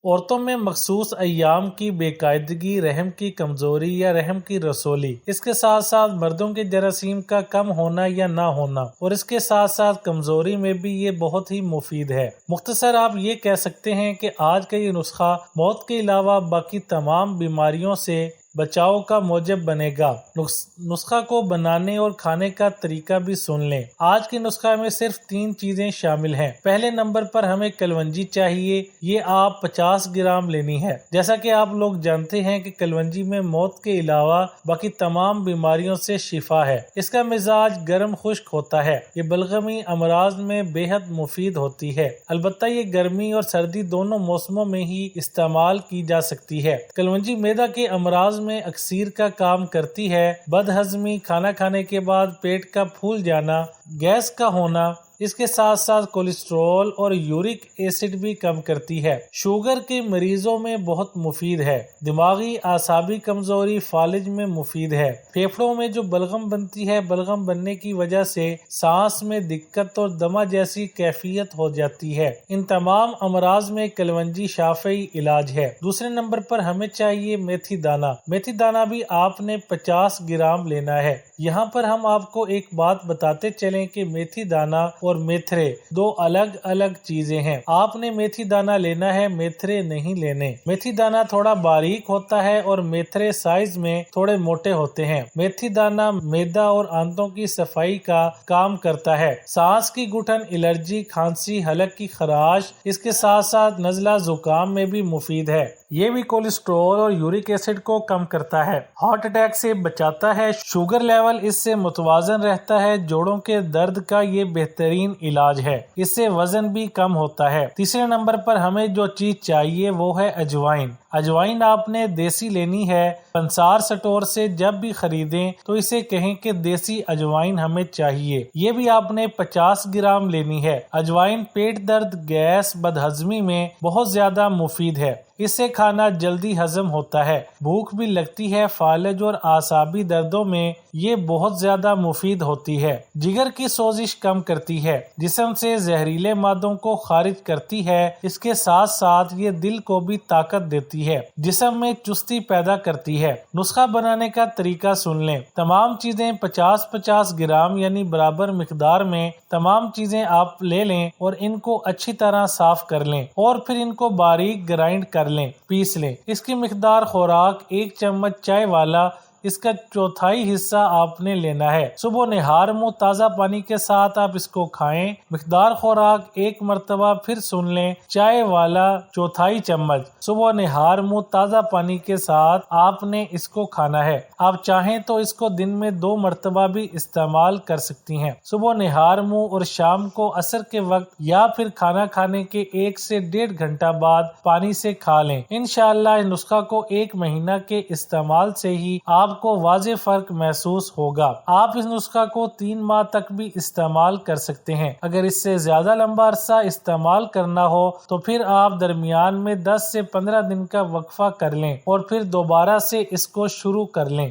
عورتوں میں مخصوص ایام کی بے قاعدگی، رحم کی کمزوری یا رحم کی رسولی، اس کے ساتھ ساتھ مردوں کے جراثیم کا کم ہونا یا نہ ہونا، اور اس کے ساتھ ساتھ کمزوری میں بھی یہ بہت ہی مفید ہے۔ مختصر آپ یہ کہہ سکتے ہیں کہ آج کا یہ نسخہ موت کے علاوہ باقی تمام بیماریوں سے بچاؤ کا موجب بنے گا۔ نسخہ کو بنانے اور کھانے کا طریقہ بھی سن لیں۔ آج کے نسخہ میں صرف 3 چیزیں شامل ہیں۔ پہلے نمبر پر ہمیں کلونجی چاہیے، یہ آپ 50 گرام لینی ہے۔ جیسا کہ آپ لوگ جانتے ہیں کہ کلونجی میں موت کے علاوہ باقی تمام بیماریوں سے شفا ہے۔ اس کا مزاج گرم خشک ہوتا ہے۔ یہ بلغمی امراض میں بے حد مفید ہوتی ہے۔ البتہ یہ گرمی اور سردی دونوں موسموں میں ہی استعمال کی جا سکتی ہے۔ کلونجی معدہ کے امراض میں اکسیر کا کام کرتی ہے۔ بد ہضمی، کھانا کھانے کے بعد پیٹ کا پھول جانا، گیس کا ہونا، اس کے ساتھ ساتھ کولیسٹرول اور یورک ایسڈ بھی کم کرتی ہے۔ شوگر کے مریضوں میں بہت مفید ہے۔ دماغی اعصابی کمزوری، فالج میں مفید ہے۔ پھیپھڑوں میں جو بلغم بنتی ہے، بلغم بننے کی وجہ سے سانس میں دقت اور دمہ جیسی کیفیت ہو جاتی ہے۔ ان تمام امراض میں کلونجی شافی علاج ہے۔ دوسرے نمبر پر ہمیں چاہیے میتھی دانہ۔ میتھی دانہ بھی آپ نے 50 گرام لینا ہے۔ یہاں پر ہم آپ کو ایک بات بتاتے چلیں کہ میتھی دانہ اور میتھرے 2 الگ الگ چیزیں ہیں۔ آپ نے میتھی دانہ لینا ہے، میتھرے نہیں لینے۔ میتھی دانہ تھوڑا باریک ہوتا ہے اور میتھرے سائز میں تھوڑے موٹے ہوتے ہیں۔ میتھی دانہ معدہ اور آنتوں کی صفائی کا کام کرتا ہے۔ سانس کی گٹھن، الرجی، کھانسی، حلق کی خراش، اس کے ساتھ ساتھ نزلہ زکام میں بھی مفید ہے۔ یہ بھی کولیسٹرول اور یورک ایسڈ کو کم کرتا ہے۔ ہارٹ اٹیک سے بچاتا ہے۔ شوگر لیول اس سے متوازن رہتا ہے۔ جوڑوں کے درد کا یہ بہترین علاج ہے۔ اس سے وزن بھی کم ہوتا ہے۔ تیسرے نمبر پر ہمیں جو چیز چاہیے وہ ہے اجوائن۔ اجوائن آپ نے دیسی لینی ہے۔ پنسار سٹور سے جب بھی خریدیں تو اسے کہیں کہ دیسی اجوائن ہمیں چاہیے۔ یہ بھی آپ نے 50 گرام لینی ہے۔ اجوائن پیٹ درد، گیس، بدہضمی میں بہت زیادہ مفید ہے۔ اس سے کھانا جلدی ہضم ہوتا ہے، بھوک بھی لگتی ہے۔ فالج اور اعصابی دردوں میں یہ بہت زیادہ مفید ہوتی ہے۔ جگر کی سوزش کم کرتی ہے، جسم سے زہریلے مادوں کو خارج کرتی ہے۔ اس کے ساتھ ساتھ یہ دل کو بھی طاقت دیتی ہے، جسم میں چستی پیدا کرتی ہے۔ نسخہ بنانے کا طریقہ سن لیں۔ تمام چیزیں 50-50 گرام یعنی برابر مقدار میں تمام چیزیں آپ لے لیں اور ان کو اچھی طرح صاف کر لیں اور پھر ان کو باریک گرائنڈ کر لیں، پیس لیں۔ اس کی مقدار خوراک 1 چمچ چائے والا، اس کا 1/4 حصہ آپ نے لینا ہے۔ صبح نہار منہ تازہ پانی کے ساتھ آپ اس کو کھائیں۔ مقدار خوراک ایک مرتبہ پھر سن لیں، چائے والا 1/4 چمچ صبح نہار منہ تازہ پانی کے ساتھ آپ نے اس کو کھانا ہے۔ آپ چاہیں تو اس کو دن میں 2 مرتبہ بھی استعمال کر سکتی ہیں، صبح نہار منہ اور شام کو عصر کے وقت یا پھر کھانا کھانے کے 1 سے 1.5 گھنٹہ بعد پانی سے کھا لیں۔ انشاءاللہ اس نسخہ کو 1 مہینہ کے استعمال سے ہی آپ کو واضح فرق محسوس ہوگا۔ آپ اس نسخہ کو 3 ماہ تک بھی استعمال کر سکتے ہیں۔ اگر اس سے زیادہ لمبا عرصہ استعمال کرنا ہو تو پھر آپ درمیان میں 10 سے 15 دن کا وقفہ کر لیں اور پھر دوبارہ سے اس کو شروع کر لیں۔